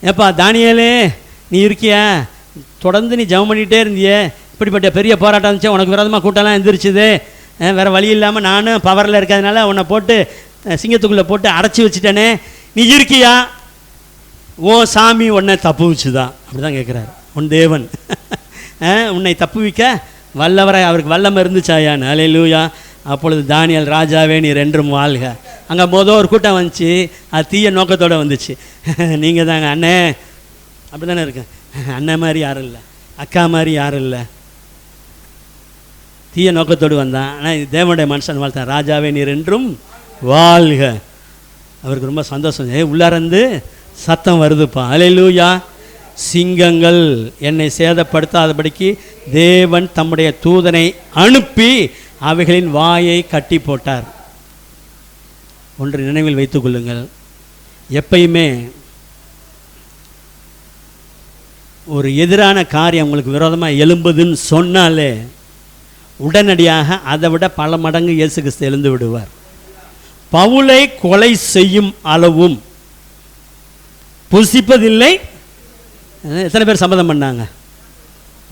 ஏப்பா தானியேலே, நீ இருக்கியா, தொடர்ந்து நீ ஜெபம் பண்ணிகிட்டே இருந்தியே, இப்படிப்பட்ட பெரிய போராட்டம் இருந்துச்சு, உனக்கு விரோதமாக கூட்டம்லாம் எழுந்திரிச்சுது, வேறு வழி இல்லாமல் நானும் பவரில் இருக்கிறதுனால உன்னை போட்டு சிங்கத்துக்குள்ளே போட்டு அடைச்சி வச்சுட்டேனே, நீ இருக்கியா? ஓ சாமி உன்னை தப்பு வச்சுதான். அப்படி தான் கேட்குறாரு உன் தேவன். உன்னை தப்பு வைக்க வல்லவரை, அவருக்கு வல்லமை இருந்துச்சாயான்னு. அல்லேலூயா. அப்பொழுது தானியேல், ராஜாவே நீர் என்றும் வாழ்க. அங்கே ஒரு கூட்டம் வந்துச்சு, அது தீய நோக்கத்தோடு வந்துச்சு. நீங்கள் தாங்க அண்ணே, அப்படி தானே இருக்கேன், அண்ணன் மாதிரி யாரும் இல்லை, அக்கா மாதிரி யாரும் இல்லை, தீய நோக்கத்தோடு வந்தான். ஆனால் தேவனுடைய மனுஷன் வாழ்த்தான், ராஜாவே நீர் என்றும் வாழ்க. அவருக்கு ரொம்ப சந்தோஷம். உள்ளாரந்து சத்தம் வருதுப்பா. அல்லேலூயா. சிங்கங்கள் என்னை சேதப்படுத்தாதபடிக்கு தேவன் தம்முடைய தூதனை அனுப்பி அவைகளின் வாயை கட்டி போட்டார். ஒன்று நினைவில் வைத்துக் கொள்ளுங்கள், எப்பயுமே ஒரு எதிரான காரியம் உங்களுக்கு விரோதமாக எழும்புதுன்னு சொன்னாலே உடனடியாக அதை விட பல மடங்கு இயேசு கிறிஸ்து எழுந்து விடுவார். பவுலை கொலை செய்யும் அளவும் புசிப்பதில்லை. எத்தனை பேர் சம்மதம் பண்ணாங்க?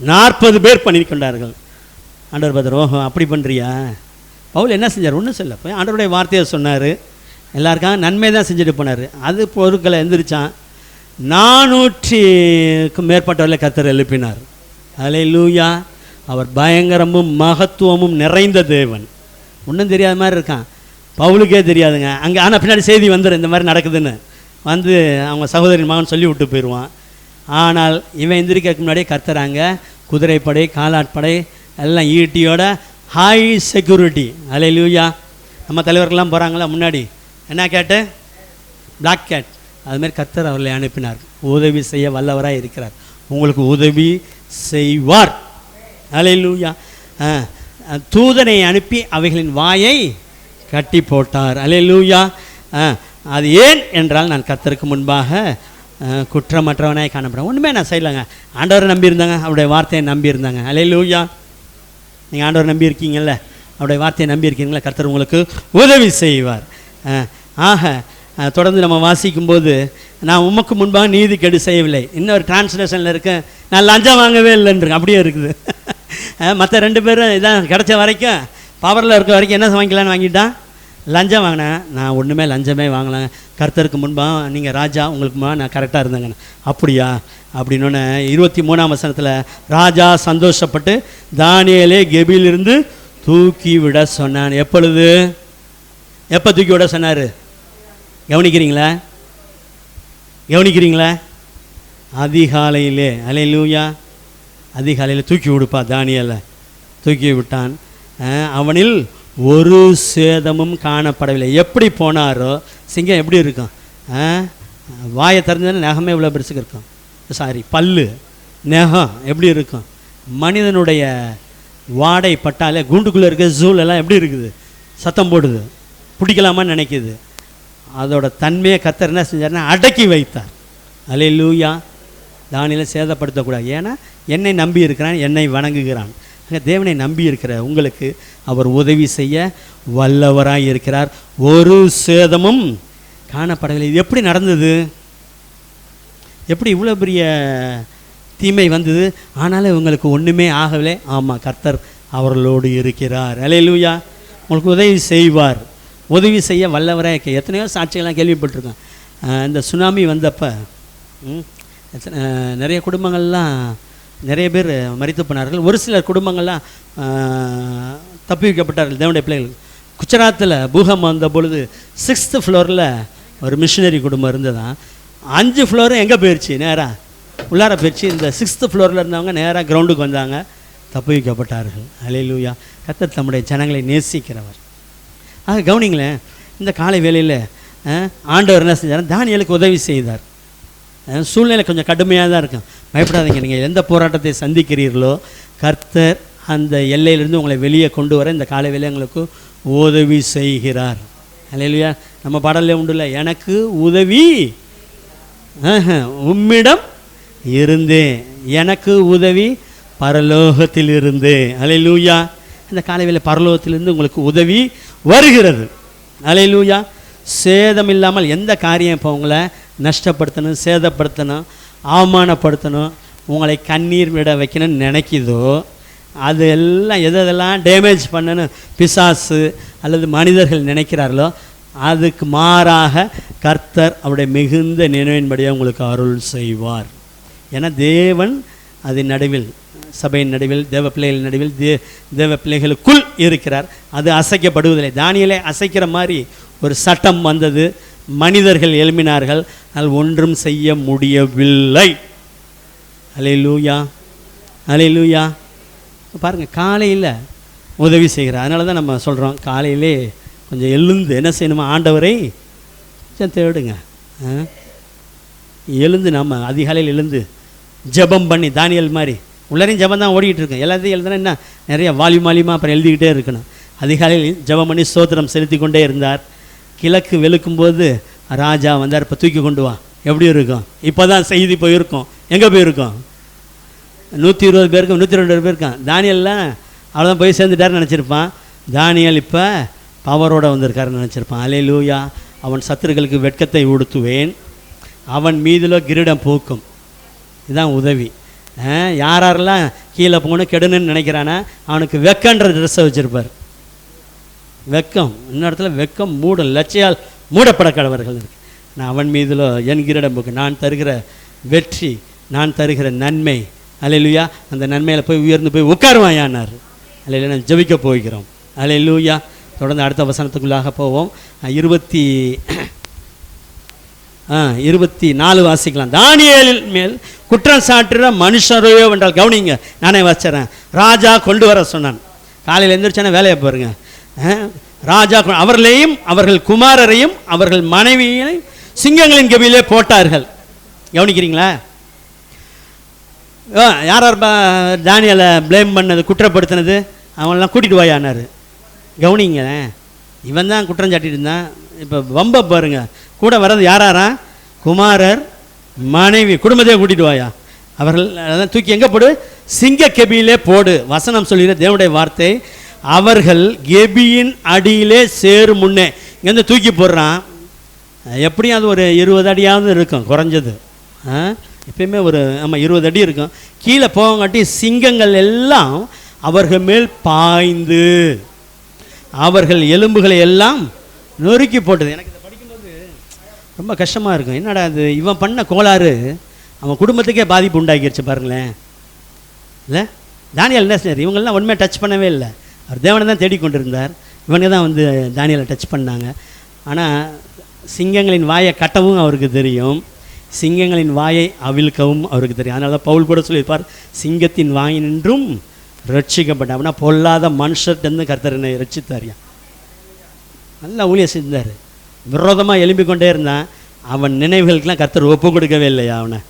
40 பேர் பண்ணிக்கொண்டார்கள். ஆண்டவர் பார்த்தார், ஓஹோ அப்படி பண்ணுறியா? பவுல் என்ன செஞ்சார்? ஒன்றும் சொல்ல, போய் ஆண்டவருடைய வார்த்தையை சொன்னார், எல்லாருக்காக நன்மை தான் செஞ்சுட்டு போனார். அது பொருட்களை எந்திரிச்சான். 400க்கும் மேற்பட்டவர்களை கர்த்தர் எழுப்பினார். அல்லேலூயா. அவர் பயங்கரமும் மகத்துவமும் நிறைந்த தேவன். ஒன்றும் தெரியாத மாதிரி இருக்கான், பவுலுக்கே தெரியாதுங்க. அங்கே ஆனால் பின்னாடி செய்தி வந்துடும், இந்த மாதிரி நடக்குதுன்னு வந்து அவங்க சகோதரின் மகன் சொல்லி விட்டு போயிடுவான். ஆனால் இவன் எந்திரிக்கிறதுக்கு முன்னாடியே கர்த்தர் அங்கே குதிரைப்படை, காலாட்படை எல்லாம் ஈட்டியோட ஹை செக்யூரிட்டி. அல்லேலூயா. நம்ம தலைவர்கள்லாம் போகிறாங்களா முன்னாடி, என்ன கேட்டு? Black gate. அதுமாதிரி கர்த்தர் அவர்களை அனுப்பினார். உதவி செய்ய வல்லவராக இருக்கிறார், உங்களுக்கு உதவி செய்வார். அல்லேலூயா. தூதனை அனுப்பி அவைகளின் வாயை கட்டி போட்டார். அல்லேலூயா. அது ஏன் என்றால், நான் கர்த்தருக்கு முன்பாக குற்றமற்றவனாய் காணப்படுறேன். ஒன்றுமே நான் செய்யலைங்க, ஆண்டவரை நம்பியிருந்தாங்க, அவருடைய வார்த்தையை நம்பியிருந்தாங்க. அல்லேலூயா. நீங்கள் ஆண்டவரை நம்பியிருக்கீங்கள்ல, அவருடைய வார்த்தையை நம்பியிருக்கீங்களா, கர்த்தர் உங்களுக்கு உதவி செய்வார். ஆக தொடர்ந்து நம்ம வாசிக்கும்போது, நான் உமக்கு முன்பாக நீதி கெடு செய்யவில்லை. இன்னொரு டிரான்ஸ்லேஷனில் இருக்கேன், நான் லஞ்சம் வாங்கவே இல்லைன்றேன், அப்படியே இருக்குது. மற்ற 2 பேரும் இதான் கிடைச்ச வரைக்கும், பவரில் இருக்க வரைக்கும் என்ன வாங்கிக்கலான்னு வாங்கிட்டான், லஞ்சம் வாங்கினேன். நான் ஒன்றுமே லஞ்சமே வாங்கலாம், கர்த்தருக்கு முன்பாக நீங்கள் ராஜா, உங்களுக்கு முன்பாக நான் கரெக்டாக இருந்தேங்க. அப்படியா அப்படின்னோடனே 23ஆம் வசனத்தில், ராஜா சந்தோஷப்பட்டு தானியேலை கெபியிலிருந்து தூக்கி விட சொன்னான். எப்பொழுது, எப்போ தூக்கி விட சொன்னார்? கவனிக்கிறீங்களா? அதிகாலையிலே. அல்லேலூயா. அதிகாலையில் தூக்கி விடுப்பா தானியேலை. தூக்கி விட்டான். அவனில் ஒரு சேதமும் காணப்படவில்லை. எப்படி போனாரோ, சிங்கம் எப்படி இருக்கும், வாயை திறந்ததுன்னு நகமே இவ்வளோ பெருசுக்கு இருக்கும், பல்லு நகம் எப்படி இருக்கும், மனிதனுடைய வாடை பட்டாலே கூண்டுக்குள்ளே இருக்க ஜூலெல்லாம் எப்படி இருக்குது, சத்தம் போடுது, பிடிக்கலாமான்னு நினைக்கிது. அதோட தன்மையை கர்த்தர் என்ன செஞ்சார்னா அடக்கி வைத்தார். அல்லேலூயா. தானியேலை சேதப்படுத்தக்கூடாது, ஏன்னா என்னை நம்பி இருக்கிறான், என்னை வணங்குகிறான். தேவனை நம்பி இருக்கிற உங்களுக்கு அவர் உதவி செய்ய வல்லவராய் இருக்கிறார். ஒரு சேதமும் காணப்படவில்லை. இது எப்படி நடந்தது? எப்படி இவ்வளோ பெரிய தீமை வந்தது, ஆனாலும் இவங்களுக்கு ஒன்றுமே ஆகவில்லை? ஆமாம், கர்த்தர் அவர்களோடு இருக்கிறார். அல்லேலூயா. உங்களுக்கு உதவி செய்வார், உதவி செய்ய வல்லவராக. எத்தனையோ சாட்சிகள்லாம் கேள்விப்பட்டிருக்கேன். இந்த சுனாமி வந்தப்போ நிறைய குடும்பங்கள்லாம், நிறைய பேர் மரித்து போனார்கள். ஒரு சிலர் குடும்பங்கள்லாம் தப்பி வைக்கப்பட்டார்கள், தேவனுடைய பிள்ளைகள். குஜராத்தில் பூகம்பம் வந்த பொழுது 6th ஃப்ளோரில் ஒரு மிஷினரி குடும்பம் இருந்ததான். 5 ஃப்ளோரும் எங்கே போயிடுச்சு, நேராக உள்ளார போயிடுச்சு. இந்த 6th ஃப்ளோரில் இருந்தவங்க நேராக கிரவுண்டுக்கு வந்தாங்க, தப்பி வைக்கப்பட்டார்கள். அல்லேலூயா. கர்த்தர் தம்முடைய ஜனங்களை நேசிக்கிறவர். ஆக கவனிங்களேன், இந்த காலை வேளையில் ஆண்டவர் என்ன செஞ்சார்? தானியேலுக்கு உதவி செய்தார். சூழ்நிலை கொஞ்சம் கடுமையாக தான் இருக்கும், பயப்படாதீங்க. நீங்கள் எந்த போராட்டத்தை சந்திக்கிறீர்களோ, கர்த்தர் அந்த எல்லையிலிருந்து உங்களை வெளியே கொண்டு வர இந்த காலை வேளையில் உங்களுக்கு உதவி செய்கிறார். அல்லேலூயா. நம்ம பாடலே உண்டுல, எனக்கு உதவி உம்மிடம் இருந்தே, எனக்கு உதவி பரலோகத்தில் இருந்தே. அல்லேலூயா. இந்த காலை வேளை பரலோகத்திலிருந்து உங்களுக்கு உதவி வருகிறது. அல்லேலூயா. சேதம் இல்லாமல் எந்த காரியம் இப்போ உங்களை நஷ்டப்படுத்தணும், சேதப்படுத்தணும், அவமானப்படுத்தணும், உங்களை கண்ணீர் விட வைக்கணும்னு நினைக்கிதோ, அது எல்லாம் எதெல்லாம் டேமேஜ் பண்ணணும் பிசாசு அல்லது மனிதர்கள் நினைக்கிறார்களோ, அதுக்கு மாறாக கர்த்தர் அவருடைய மிகுந்த நினைவின்படியாக உங்களுக்கு அருள் செய்வார். ஏன்னா தேவன் அதன் நடுவில், சபையின் நடுவில், தேவ பிள்ளைகள் நடுவில், தேவ பிள்ளைகளுக்குள் இருக்கிறார். அது அசைக்கப்படுவதில்லை. தானியேலை அசைக்கிற மாதிரி ஒரு சட்டம் வந்தது, மனிதர்கள் எழுப்பினார்கள், ஆனால் ஒன்றும் செய்ய முடியவில்லை. அல்லேலூயா. அல்லேலூயா. பாருங்கள், காலையில் உதவி செய்கிறார். அதனால தான் நம்ம சொல்கிறோம், காலையிலே கொஞ்சம் எழுந்து என்ன செய்யணுமா, ஆண்டவரை கொஞ்சம் தேடுங்க. எழுந்து நம்ம அதிகாலையில் எழுந்து ஜெபம் பண்ணி, தானியேல் மாதிரி உள்ளரையும் ஜெபம் தான் ஓடிக்கிட்டு இருக்கேன். எல்லாத்தையும் எழுதுனா என்ன, நிறைய வால்யூமாக அப்புறம் எழுதிக்கிட்டே இருக்கணும். அதிகாலையில் ஜெபம் பண்ணி ஸ்தோத்திரம் செலுத்தி கொண்டே இருந்தார். கிழக்கு வெளுக்கும்போது ராஜா வந்தார், இப்போ தூக்கி கொண்டு வா. எப்படி இருக்கும்? இப்போ தான் செய்தி போயிருக்கோம். எங்கே போயிருக்கோம்? 120 பேருக்கு 102 பேர் இருக்கான். தானியேல்லாம் அவ்வளோதான் போய் சேர்ந்துட்டாருன்னு நினச்சிருப்பான். தானியேல் இப்போ பவரோடு வந்திருக்காருன்னு நினச்சிருப்பான். அல்லேலூயா. அவன் சத்துருக்களுக்கு வெட்கத்தை உடுத்துவேன், அவன் மீதில் கிரீடம் பூக்கும். இதுதான் உதவி. யாரெல்லாம் கீழே போகணும் கெடுன்னு நினைக்கிறானா, அவனுக்கு வெக்கன்ற ட்ரெஸ்ஸை வச்சுருப்பார். வெக்கம், இன்னொரு இடத்துல வெக்கம் மூடும், லட்சியால் மூடப்பட கடவர்கள் இருக்கு. நான் அவன் மீதில் என் கிரீடம் பூக்கு, நான் தருகிற வெற்றி, நான் தருகிற நன்மை. அல்லேலூயா. அந்த நன்மையில் போய் உயர்ந்து போய் உட்காருவாயானார். அல்லேலூயா. நான் ஜெபிக்க போகிறோம். அல்லேலூயா. தொடர்ந்து அடுத்த வசனத்துக்குள்ளாக போவோம். 24 வாசிக்கலாம். தானியேலின் மேல் குற்றம் சாட்டுற மனுஷரையோ என்றால், கவனிங்க, நானே வச்சுறேன். ராஜா கொண்டு வர சொன்னான். காலையில் எழுந்திரிச்சான வேலையை பாருங்க. ராஜா அவர்களையும் அவர்கள் குமாரரையும் அவர்கள் மனைவியையும் சிங்கங்களின் கெபியிலே போட்டார்கள். கவனிக்கிறீங்களா? யார் தானியலை ப்ளேம் பண்ணது, குற்றப்படுத்தினது? அவனெல்லாம் கூட்டிகிட்டு வாயானார். கவனிங்க, இவன் தான் குற்றம் சாட்டிட்டு இருந்தான். இப்போ வம்ப பாருங்க, கூட வர்றது யாரா? குமாரர், மனைவி, குடும்பத்தையே கூட்டிகிட்டு வாயா. அவர்கள் அதான் தூக்கி எங்கே போடு? சிங்க கெபியிலே போடு. வசனம் சொல்கிற தேவனுடைய வார்த்தை, அவர்கள் கெபியின் அடியிலே சேரும் முன்னே இங்கேருந்து தூக்கி போடுறான். எப்படியும் அது ஒரு 20 அடியாவது இருக்கும் குறைஞ்சது. எப்பயுமே ஒரு 20 அடி இருக்கும். கீழே போவங்காட்டி சிங்கங்கள் எல்லாம் அவர்கள் மேல் பாய்ந்து அவர்கள் எலும்புகளை எல்லாம் நொறுக்கி போட்டது. எனக்கு இதை படிக்கும்போது ரொம்ப கஷ்டமாக இருக்கும். என்னடா அது, இவன் பண்ண கோளாறு அவன் குடும்பத்துக்கே பாதிப்பு உண்டாக்கிடுச்சு பாருங்களேன். இல்லை, தானியல் என்ன சார், இவங்கெல்லாம் உண்மையாக டச் பண்ணவே இல்லை. அவர் தேவனை தான் தேடிக்கொண்டு இருந்தார். இவங்க தான் வந்து தானியலை டச் பண்ணாங்க. ஆனால் சிங்கங்களின் வாயை கட்டவும் அவருக்கு தெரியும், சிங்கங்களின் வாயை அவிழ்க்கவும் அவருக்கு தெரியும். அதனால தான் பவுல் கூட சொல்லியிருப்பார், சிங்கத்தின் வாயினின்றும் ரட்சிக்கப்பட்ட. அப்படின்னா பொல்லாத மனுஷர்கிட்டருந்து கர்த்தர் என்னை ரட்சித்தாரியா. நல்லா ஊழியம் செஞ்சார். விரோதமாக எழும்பிக்கொண்டே இருந்தான். அவன் நினைவுகளுக்கெல்லாம் கர்த்தர் ஒப்பு கொடுக்கவே இல்லையா அவனை.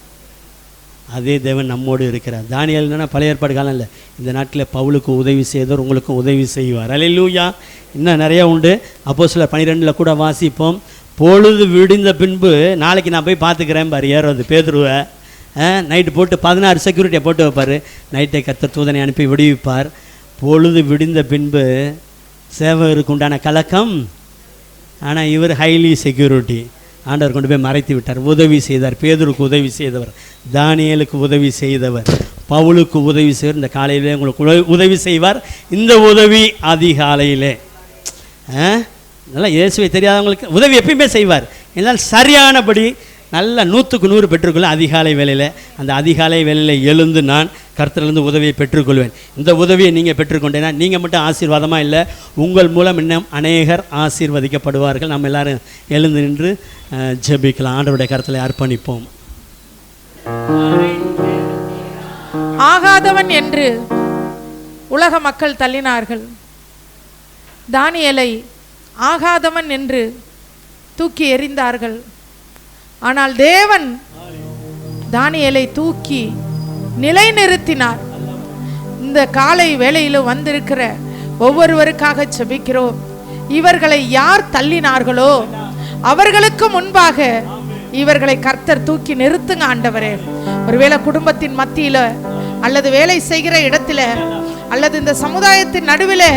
அதே தேவன் நம்மோடு இருக்கிறார். தானியேல்னா பழைய ஏற்பாடு காலம் இல்லை, இந்த நாட்டில் பவுலுக்கு உதவி செய்தவர் உங்களுக்கும் உதவி செய்வார். அல்லேலூயா. இன்னும் நிறையா உண்டு. அப்போஸ்தலர் 12 கூட வாசிப்போம். பொழுது விடிந்த பின்பு, நாளைக்கு நான் போய் பார்த்துக்கிறேன் பாரு ஏறது பேதுருவை. நைட்டு போட்டு 16 செக்யூரிட்டியை போட்டு வைப்பார். நைட்டை கர்த்தர் தூதனை அனுப்பி விடுவிப்பார். பொழுது விடிந்த பின்பு சேவகருக்கு உண்டான கலக்கம். ஆனால் இவர் ஹைலி செக்யூரிட்டி. ஆண்டவர் கொண்டு போய் மறைத்து விட்டார். உதவி செய்தார். பேதுருக்கு உதவி செய்தவர், தானியேலுக்கு உதவி செய்தவர், பவுலுக்கு உதவி செய்வார். இந்த காலையிலே உங்களுக்கு உதவி செய்வார். இந்த உதவி அதிகாலையிலே நல்லா இயேசுவை தெரியாதவங்களுக்கு உதவி எப்பயுமே செய்வார். என்னால் சரியானபடி நல்லா 100க்கு 100 பெற்றுக்கொள்ள அதிகாலை வேலையில், அந்த அதிகாலை வேலையில் எழுந்து நான் கர்த்தரிலிருந்து உதவியை பெற்றுக்கொள்வேன். இந்த உதவியை நீங்கள் பெற்றுக்கொண்டேன்னா நீங்கள் மட்டும் ஆசீர்வாதமாக இல்லை, உங்கள் மூலம் இன்னும் அநேகர் ஆசீர்வதிக்கப்படுவார்கள். நம்ம எல்லாரும் எழுந்து நின்று ஜெபிக்கலாம். ஆண்டவருடைய கரத்தில் அர்ப்பணிப்போம். ஆகாதவன் என்று உலக மக்கள் தள்ளினார்கள். தானியேலை ஆகாதவன் என்று தூக்கி எறிந்தார்கள். ஆனால் தேவன் தானியேலை தூக்கி நிலைநிறுத்தினார். இந்த காலை வேளையிலும் வந்திருக்கிற ஒவ்வொருவருக்காக ஜெபிக்கிறோம். இவர்களை யார் தள்ளினார்களோ அவர்களுக்கு முன்பாக இவர்களை கர்த்தர் தூக்கி நிறுத்துங்க ஆண்டவரே. ஒருவேளை குடும்பத்தின் மத்தியில, அல்லது வேலை செய்கிற இடத்துல, அல்லது இந்த சமுதாயத்தின் நடுவில்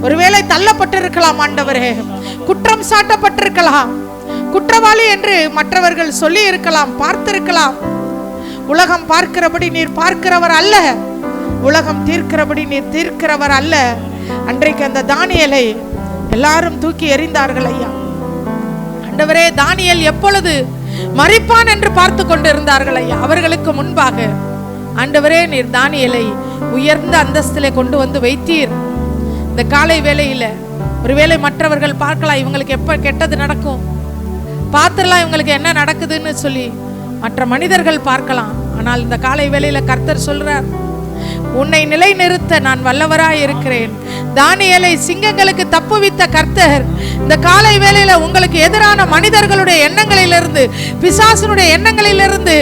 ஒருவேளை தள்ளப்பட்டிருக்கலாம் ஆண்டவரே. குற்றம் சாட்டப்பட்டிருக்கலாம், குற்றவாளி என்று மற்றவர்கள் சொல்லி இருக்கலாம், பார்த்திருக்கலாம். உலகம் பார்க்கிறபடி நீர் பார்க்கிறவர் அல்ல, உலகம் தீர்க்கிறபடி நீர் தீர்க்கிறவர் அல்ல. அன்றைக்கு அந்த தானியேலை எல்லாரும் தூக்கி எறிந்தார்கள் ஐயா. ஆண்டவரே, தானியேல் எப்பொழுது மரிப்பான் என்று பார்த்து கொண்டிருந்தார்கள் ஐயா. அவர்களுக்கு முன்பாக ஆண்டவரே நீர் தானியேலை உயர்ந்த அந்தஸ்திலே கொண்டு வந்து வைத்தீர். இந்த காலை வேளையில ஒருவேளை மற்றவர்கள் பார்க்கலாம், இவங்களுக்கு எப்ப கெட்டது நடக்கும், பார்த்துடலாம் இவங்களுக்கு என்ன நடக்குதுன்னு சொல்லி மற்ற மனிதர்கள் பார்க்கலாம். ஆனால் இந்த காலை வேளையில கர்த்தர் சொல்றார், உன்னை நிலைநிறுத்த நான் வல்லவராய் இருக்கிறேன். தானியேலை சிங்கங்களுக்கு தப்புவித்த கர்த்தர் இந்த காலை வேளையில உங்களுக்கு எதிரான மனிதர்களுடைய எண்ணங்களிலிருந்து, பிசாசுனுடைய எண்ணங்களிலிருந்து,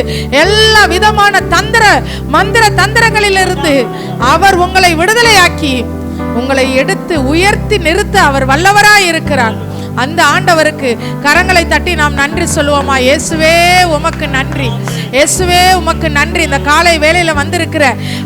எல்லா விதமான மந்திர தந்திரங்களிலிருந்து அவர் உங்களை விடுதலையாக்கி உங்களை எடுத்து உயர்த்தி நிறுத்த அவர் வல்லவராய் இருக்கிறார். அந்த ஆண்டவருக்கு கரங்களை தட்டி நாம் நன்றி சொல்லுவோமா? இயேசுவே உமக்கு நன்றி, இயேசுவே உமக்கு நன்றி. இந்த காலை வேளையில வந்திருக்கிற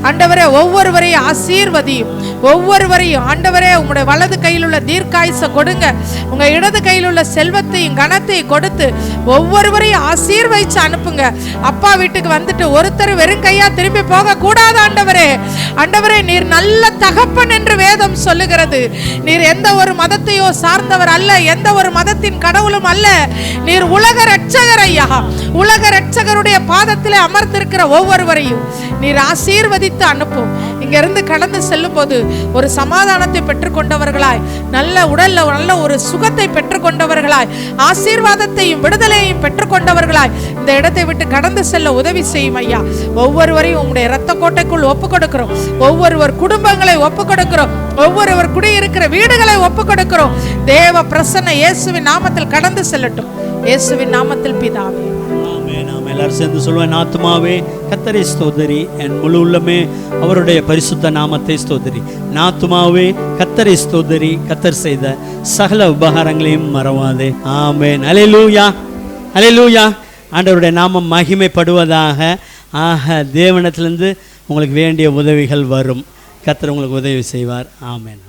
ஆண்டவரே ஒவ்வொருவரையும் ஆசீர்வதியும், ஒவ்வொருவரையும் ஆண்டவரே உங்களுடைய வலது கையில் உள்ள தீர்க்காயுசை கொடுங்க, உங்க இடது கையில் உள்ள செல்வத்தையும் கனத்தையும் கொடுத்து ஒவ்வொருவரையும் ஆசீர்வதிச்சு அனுப்புங்க. அப்பா வீட்டுக்கு வந்துட்டு ஒருத்தர் வெறும் கையா திரும்பி போக கூடாது ஆண்டவரே. ஆண்டவரே நீர் நல்ல தகப்பன் என்று வேதம் சொல்லுகிறது. நீர் எந்த ஒரு மதத்தையோ சார்ந்தவர் அல்ல, எந்த ஒரு மதத்தின் கடவுளும் அல்ல. நீர் உலக இரட்சகர் ஐயா. உலக இரட்சகருடைய பாதத்திலே அமர்ந்திருக்கிற ஒவ்வொருவரையும் நீர் ஆசீர்வதித்து அனுப்பும். இங்கிருந்து கடந்து செல்லும் போது ஒரு சமாதானத்தை பெற்றுக்கொண்டவர்களாய், நல்ல உடல்ல நல்ல ஒரு சுகத்தை பெற்றுக்கொண்டவர்களாய், ஆசீர்வாதத்தையும் விடுதலையையும் பெற்றுக்கொண்டவர்களாய் இந்த இடத்தை விட்டு கடந்து செல்ல உதவி செய்யும் ஐயா. ஒவ்வொருவரையும் உங்களுடைய இரத்த கோட்டைக்குள் ஒப்பு கொடுக்கிறோம். ஒவ்வொருவர் குடும்பங்களை ஒப்பு கொடுக்கிறோம். ஒவ்வொருவர் குடியிருக்கிற வீடுகளை ஒப்பு கொடுக்கிறோம். தேவ பிரசன்ன இயேசுவின் நாமத்தில் கடந்து செல்லட்டும். இயேசுவின் நாமத்தில் பிதாவே. நாம் எல்லாரும் சேர்ந்து சொல்லுவேன், ஆத்துமாவே கர்த்தரை ஸ்தோத்திரி, என் முழு உள்ளமே அவருடைய பரிசுத்த நாமத்தை ஸ்தோத்திரி. ஆத்துமாவே கர்த்தரை ஸ்தோத்திரி, கர்த்தர் செய்த சகல உபகாரங்களையும் மறவாதே. ஆமென். அல்லேலூயா, அல்லேலூயா. ஆண்டவருடைய நாமம் மகிமைப்படுவதாக. ஆக தேவனிடத்திலிருந்து உங்களுக்கு வேண்டிய உதவிகள் வரும். கர்த்தர் உங்களுக்கு உதவி செய்வார். ஆமென்.